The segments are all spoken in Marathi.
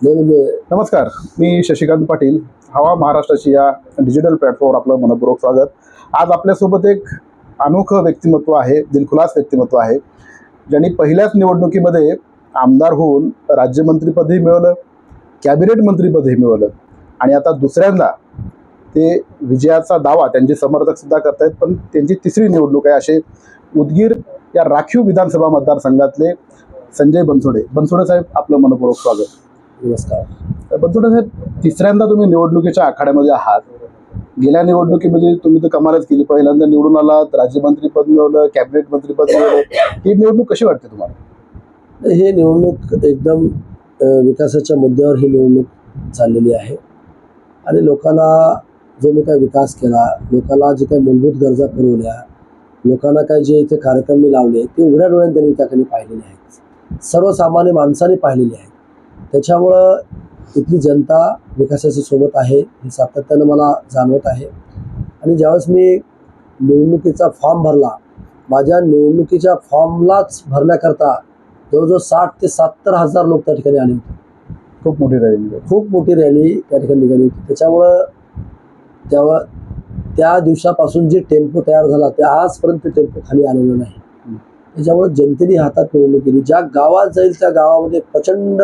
नमस्कार, मी शशिकांत पाटील. हवा महाराष्ट्राची या डिजिटल प्लॅटफॉर्मवर आपलं मनपूर्वक स्वागत. आज आपल्यासोबत एक अनोखं व्यक्तिमत्व आहे, दिलखुलास व्यक्तिमत्व आहे, ज्यांनी पहिल्याच निवडणुकीमध्ये आमदार होऊन राज्यमंत्रीपदही मिळवलं, कॅबिनेट मंत्रीपदही मिळवलं आणि आता दुसऱ्यांदा ते विजयाचा दावा त्यांचे समर्थक सुद्धा करतायत. पण त्यांची तिसरी निवडणूक आहे. असे उदगीर या राखीव विधानसभा मतदारसंघातले संजय बनसोडे साहेब, आपलं मनपूर्वक स्वागत. नमस्कार. तर बनसोडे साहेब, तिसऱ्यांदा तुम्ही निवडणुकीच्या आखाड्यामध्ये आहात. गेल्या निवडणुकीमध्ये तुम्ही तर कमालच केली, पहिल्यांदा निवडून आलात, राज्यमंत्रीपद मिळवलं, कॅबिनेट मंत्रीपद मिळवलं. ही निवडणूक कशी वाटते तुम्हाला? हे निवडणूक एकदम विकासाच्या मुद्द्यावर ही निवडणूक चाललेली आहे आणि लोकांना जो मी काय विकास केला, लोकांना जे काही मूलभूत गरजा पुरवल्या, लोकांना काय जे इथे कार्यक्रम मी लावले ते उघड्या डोळ्याने त्यांनी त्याकडे पाहिलेले आहेत, सर्वसामान्य माणसाने पाहिलेले आहेत. त्याच्यामुळं इथली जनता विकासाच्या सोबत आहे हे सातत्यानं मला जाणवत आहे. आणि ज्यावेळेस मी निवडणुकीचा फॉर्म भरला, माझ्या निवडणुकीच्या फॉर्मलाच भरण्याकरता जवळजवळ 60 ते 70 हजार लोक त्या ठिकाणी आले होते. खूप मोठी रॅली त्या ठिकाणी निघाली होती. त्याच्यामुळं त्या दिवसापासून जे टेम्पो तयार झाला ते आजपर्यंत टेम्पो खाली आलेला नाही. त्याच्यामुळे जनतेने हातात निवडणूक केली. ज्या गावात जाईल त्या गावामध्ये प्रचंड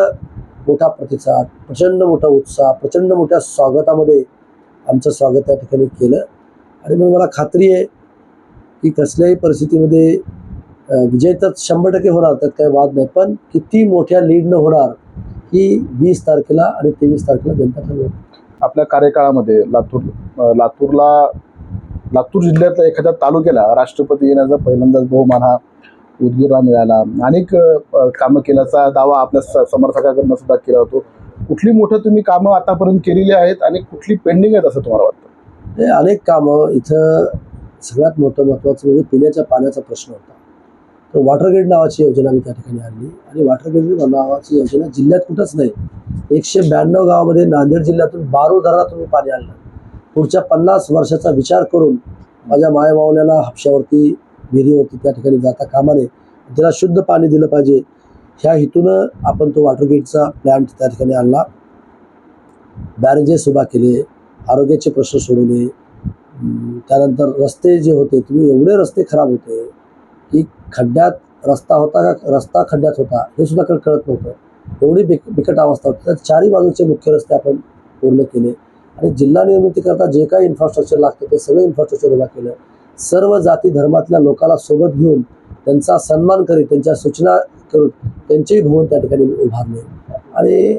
मोठा प्रतिसाद, प्रचंड मोठा उत्साह, प्रचंड मोठ्या स्वागतामध्ये आमचं स्वागत त्या ठिकाणी केलं. आणि मग मला खात्री आहे की कसल्याही परिस्थितीमध्ये विजय तर 100% होणार, त्यात काही वाद नाही. पण किती मोठ्या लीडनं होणार ही 20 तारखेला आणि 23 तारखेला जनता ठरवेल. आपल्या कार्यकाळामध्ये लातूर जिल्ह्यातल्या एखाद्या तालुक्याला राष्ट्रपती येण्याचा पहिल्यांदाच बहुमान हा उदगीरला मिळाला. अनेक कामं केल्याचा दावा आपल्या समर्थकाकडनं सुद्धा केला होतो. कुठली मोठं तुम्ही कामं आतापर्यंत केलेली आहेत आणि कुठली पेंडिंग आहेत असं तुम्हाला वाटतं? हे अनेक कामं. इथं सगळ्यात महत्त्वाचं म्हणजे पिण्याच्या पाण्याचा प्रश्न होता. तर वॉटर ग्रीड नावाची योजना मी त्या ठिकाणी आणली आणि वॉटर ग्रीड नावाची योजना जिल्ह्यात कुठंच नाही. 192 गावामध्ये नांदेड जिल्ह्यातून 12 धरणातून मी पाणी आणलं. पुढच्या 50 वर्षाचा विचार करून माझ्या मायमावल्याला हापशावरती, विहिरीवरती त्या ठिकाणी जाता कामा नये, त्याला शुद्ध पाणी दिलं पाहिजे, ह्या हेतूनं आपण तो वॉटर ग्रीडचा प्लॅन्ट त्या ठिकाणी आणला. बॅरेजेस उभा केले, आरोग्याचे प्रश्न सोडवले. त्यानंतर रस्ते जे होते, तुम्ही एवढे रस्ते खराब होते की खड्ड्यात रस्ता होता का रस्ता खड्ड्यात होता हे सुद्धा कळत नव्हतं. एवढी बिकट अवस्था होती. तर चारही बाजूचे मुख्य रस्ते आपण पूर्ण केले आणि जिल्हा निर्मितीकरता जे काही इन्फ्रास्ट्रक्चर लागतं ते सगळं इन्फ्रास्ट्रक्चर उभा केलं. सर्व जाती धर्मातल्या लोकांना सोबत घेऊन त्यांचा सन्मान करीत, त्यांच्या सूचना करून त्यांचेही भवन त्या ठिकाणी उभारले. आणि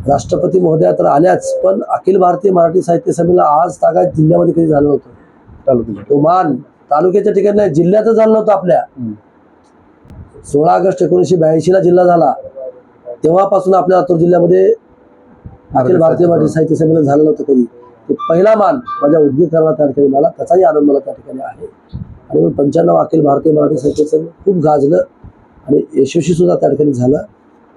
राष्ट्रपती महोदया तर आल्याच, पण अखिल भारतीय मराठी साहित्य संमेलन आज तागायत जिल्ह्यामध्ये कधी झालं नव्हतं. तो मान तालुक्याच्या ठिकाणी नाही, जिल्ह्यातच झालं नव्हतं. आपल्या 16 ऑगस्ट 1982 जिल्हा झाला, तेव्हापासून आपल्या लातूर जिल्ह्यामध्ये अखिल भारतीय मराठी साहित्य संमेलन झालं नव्हतं कधी. पहिला मान माझ्या उदगीरकरांना त्या ठिकाणी मला, त्याचाही आनंद मला त्या ठिकाणी आहे. आणि मग 95 अखिल भारतीय मराठी साहित्य संमेलन खूप गाजलं आणि यशस्वी सुद्धा त्या ठिकाणी झालं.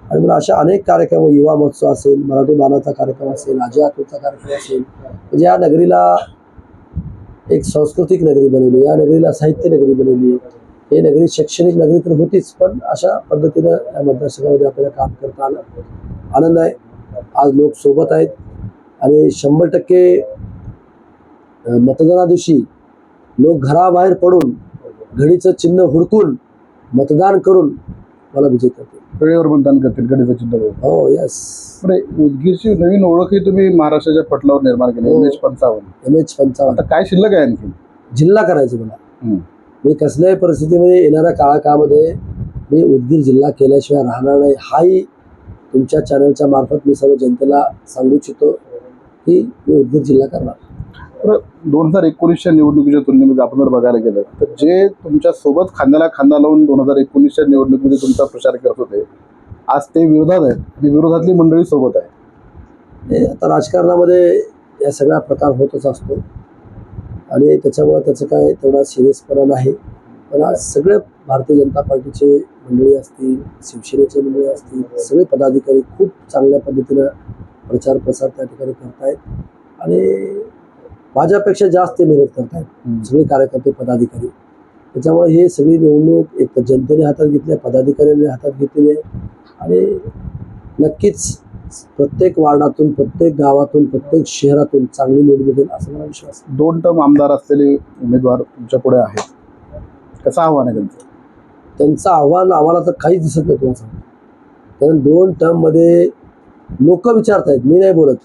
आणि मग अशा अनेक कार्यक्रम, युवा महोत्सव असेल, मराठी मानाचा कार्यक्रम असेल, आजी आतूरचा कार्यक्रम असेल, म्हणजे या नगरीला एक सांस्कृतिक नगरी बनवली, या नगरीला साहित्य नगरी बनवली. हे नगरी शैक्षणिक नगरी तर होतीच, पण अशा पद्धतीनं या मतदारसंघामध्ये आपल्याला काम करता आलं. आनंद आहे. आज लोक सोबत आहेत आणि 100% मतदाना दिवशी लोक घराबाहेर पडून घडीचं चिन्ह हुडकून मतदान करून मला विजय करतील. वेळेवर मतदान करतील, घडीचं चिन्ह. हो, यस. उदगीरची नवीन ओळखही तुम्ही महाराष्ट्राच्या पटलावर निर्माण केली. MH55 आता काय शिल्लक आहे आणखी? जिल्हा करायचं मला. मी कसल्याही परिस्थितीमध्ये येणाऱ्या काळामध्ये मी उदगीर जिल्हा केल्याशिवाय राहणार नाही. हाही तुमच्या चॅनलच्या मार्फत मी सर्व जनतेला सांगू इच्छितो की मी उदगीर जिल्हा करणार. तर 2019च्या निवडणुकीच्या तुलनेमध्ये आपण जर बघायला गेलं तर जे तुमच्या सोबत खांद्याला खांदा लावून 2019च्या निवडणुकीमध्ये तुमचा प्रचार करत होते, आज ते विरोधात आहेत आणि विरोधातली मंडळी सोबत आहे. आता राजकारणामध्ये या सगळा प्रकार होतच असतो आणि त्याच्यामुळे त्याचं काय तेवढा सिरियसपणा नाही. पण आज सगळे भारतीय जनता पार्टीचे मंडळी असतील, शिवसेनेचे मंडळी असतील, सगळे पदाधिकारी खूप चांगल्या पद्धतीनं प्रचार प्रसार त्या ठिकाणी करतायत आणि माझ्यापेक्षा जास्त मेहनत करतायत सगळे कार्यकर्ते, पदाधिकारी. त्याच्यामुळे हे सगळी निवडणूक एक जनतेने हातात घेतली आहे, पदाधिकाऱ्यांनी हातात घेतलेली आहे आणि नक्कीच प्रत्येक वार्डातून, प्रत्येक गावातून, प्रत्येक शहरातून चांगली निवडून येईल असं मला विश्वास आहे. 2 टर्म आमदार असलेले उमेदवार तुमच्या पुढे आहेत, कसं आव्हान आहे त्यांचं? त्यांचं आव्हान आम्हाला तर काहीच दिसत नाही तुम्हाला सांगतो. कारण 2 टर्ममध्ये लोक विचारतायत, मी नाही बोलत.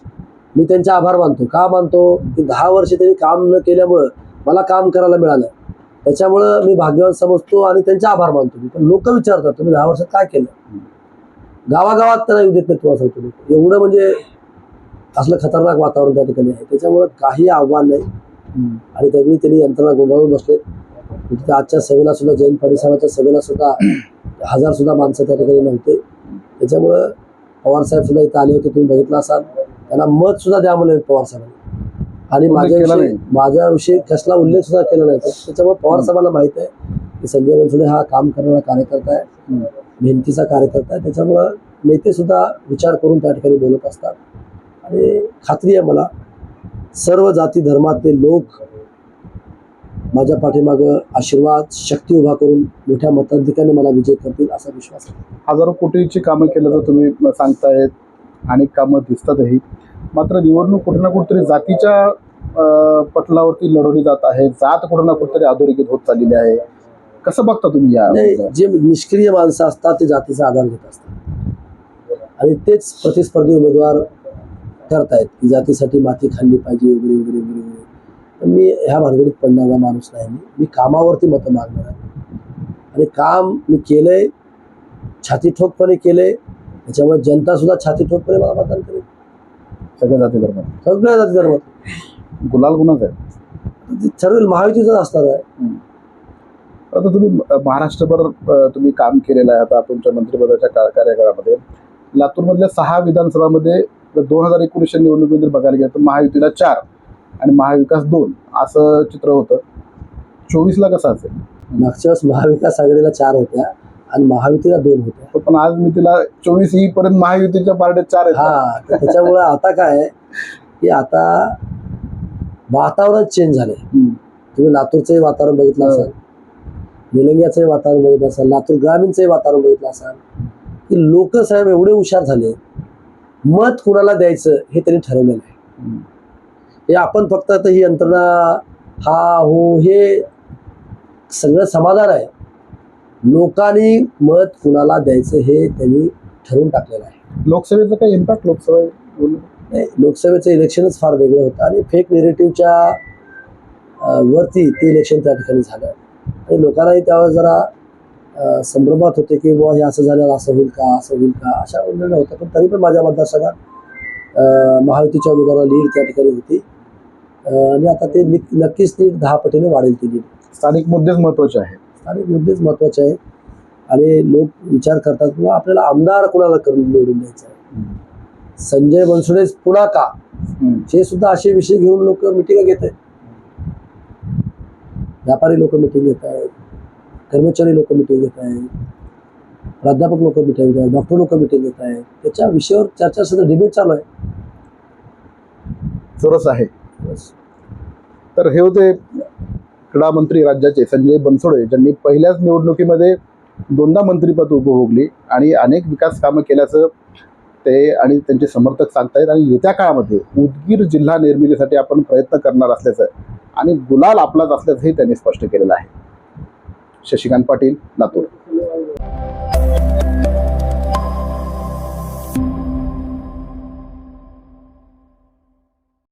मी त्यांचे आभार मानतो. का मानतो? की 10 वर्ष त्यांनी काम न केल्यामुळं मला काम करायला मिळालं. त्याच्यामुळं मी भाग्यवान समजतो आणि त्यांचे आभार मानतो मी. पण लोक विचारतात तुम्ही 10 वर्षात काय केलं? गावागावात त्यांना येऊ देत नाही तुम्हाला सांगतो लोक. एवढं म्हणजे असलं खतरनाक वातावरण त्या ठिकाणी आहे. त्याच्यामुळं काही आव्हान नाही. आणि त्यांनी यंत्रणा गोंधळून बसले. तिथे आजच्या सभेला सुद्धा जयंत पाटील साहेबांच्या सभेला सुद्धा 1000 सुद्धा माणसं त्या ठिकाणी नव्हते. त्याच्यामुळं पवार साहेब सुद्धा इथं आले होते, तुम्ही बघितलं असाल. त्यांना मत सुद्धा द्या म्हणले पवार साहेबांनी. आणि माझ्याविषयी कसला उल्लेख सुद्धा केला नाही. त्याच्यामुळे पवार साहेबांना माहित आहे की संजय बनसोडे हा काम करणारा कार्यकर्ता आहे, मेहनतीचा कार्यकर्ता आहे. त्याच्यामुळं नेते सुद्धा विचार करून त्या ठिकाणी बोलत असतात. आणि खात्री आहे मला सर्व जाती धर्मातले लोक माझ्या पाठीमागं आशीर्वाद शक्ती उभा करून मोठ्या मताधिक्याने मला विजय करतील असा विश्वास आहे. हजारो कोटीची कामं केल्याचं तुम्ही सांगतायत, अनेक कामं दिसतातही. मात्र निवडणूक कुठे ना कुठेतरी जातीच्या पटलावरती लढवली जात आहे. जात कुठे ना कुठेतरी अधोरेखित होत चाललेली आहे. कसं बघता तुम्ही या? नाही, जे निष्क्रिय माणसं असतात ते जातीचा आधार घेत असतात आणि तेच प्रतिस्पर्धी उमेदवार करतायत की जातीसाठी माती खाल्ली पाहिजे वगैरे वगैरे वगैरे वगैरे. पण मी ह्या भानगडीत पडणारा माणूस नाही. मी कामावरती मतं मागणार आहे आणि काम मी केलंय, छाती ठोकपणे केलंय. त्याच्यामुळे जनता सुद्धा छाती ठोकपणे मला मतदान करेल. सगळ्या जाती धर्मात, सगळ्या जाती धर्मात. गुलाल गुन्हाच आहे. ठरवेल महायुतीच असणार आहे. आता तुम्ही महाराष्ट्रभर तुम्ही काम केलेलं आहे. आता तुमच्या मंत्रिपदाच्या कार्यकाळामध्ये लातूरमधल्या 6 विधानसभामध्ये 2019च्या निवडणुकीमध्ये बघायला गेलं तर महायुतीला 4 आणि महाविकास 2 असं चित्र होतं. 24ला कसं असेल? मागच्या वेळेस महाविकास आघाडीला 4 होत्या आणि महायुतीला 2 होत्या. पण आज मी तिला 24 येईपर्यंत महायुतीच्या पार्ट्यात 4 आहेत. हा, त्याच्यामुळे आता काय आहे की आता वातावरण चेंज झाले. तुम्ही लातूरचंही वातावरण बघितलं असाल, निलंग्याचंही वातावरण बघितलं असाल, लातूर ग्रामीणचंही वातावरण बघितलं असाल की लोक साहेब एवढे हुशार झाले. मत कुणाला द्यायचं हे त्यांनी ठरवलेलं आहे. हे आपण फक्त आता ही यंत्रणा हा हो हे सगळं समाधान आहे. लोकांनी मत कुणाला द्यायचं हे त्यांनी ठरवून टाकलेलं आहे. लोकसभेचं काही इम्पॅक्ट नाही, लोकसभेचं इलेक्शनच फार वेगळं होतं आणि फेक नेरेटिव्हच्या वरती ते इलेक्शन त्या ठिकाणी झालं आणि लोकांनाही त्यावर जरा संभ्रमात होते की बुवा हे असं झालं, असं होईल का, असं होईल का, अशा उल्लेख होतं. पण तरी पण माझ्या मतदारसंघात महायुतीच्या उमेदवाराला लीड त्या ठिकाणी होती आणि आता ते नक्कीच लीड 10 पटीने वाढेल. ती लीड. स्थानिक मुद्देच महत्वाचे आहेत. स्थानिक मुद्देच महत्वाचे आहेत आणि लोक विचार करतात किंवा आपल्याला आमदार कोणाला करून निवडून द्यायचं आहे. संजय बनसोडेच पुन्हा का, हे सुद्धा असे विषय घेऊन लोक मिटिंग घेत आहेत. व्यापारी लोक मिटिंग घेत आहेत, कर्मचारी लोक मिटिंग घेत आहेत, प्राध्यापक लोक मिटिंग घेत आहेत, डॉक्टर लोक मिटिंग घेत आहेत. त्याच्या विषयावर चर्चा सुद्धा डिबेट चालू आहे. सरस आहे. तर हे होते क्रीडा मंत्री राज्याचे संजय बनसोडे, ज्यांनी पहिल्याच निवडणुकीमध्ये 2दा मंत्रिपद उपभोगली आणि अनेक विकास कामं केल्याचं ते आणि त्यांचे समर्थक सांगतायत. आणि येत्या काळामध्ये उदगीर जिल्हा निर्मितीसाठी आपण प्रयत्न करणार असल्याचं आणि गुलाल आपलाच असल्याचंही त्यांनी स्पष्ट केलेलं आहे. शशिकांत पाटील, लातूर.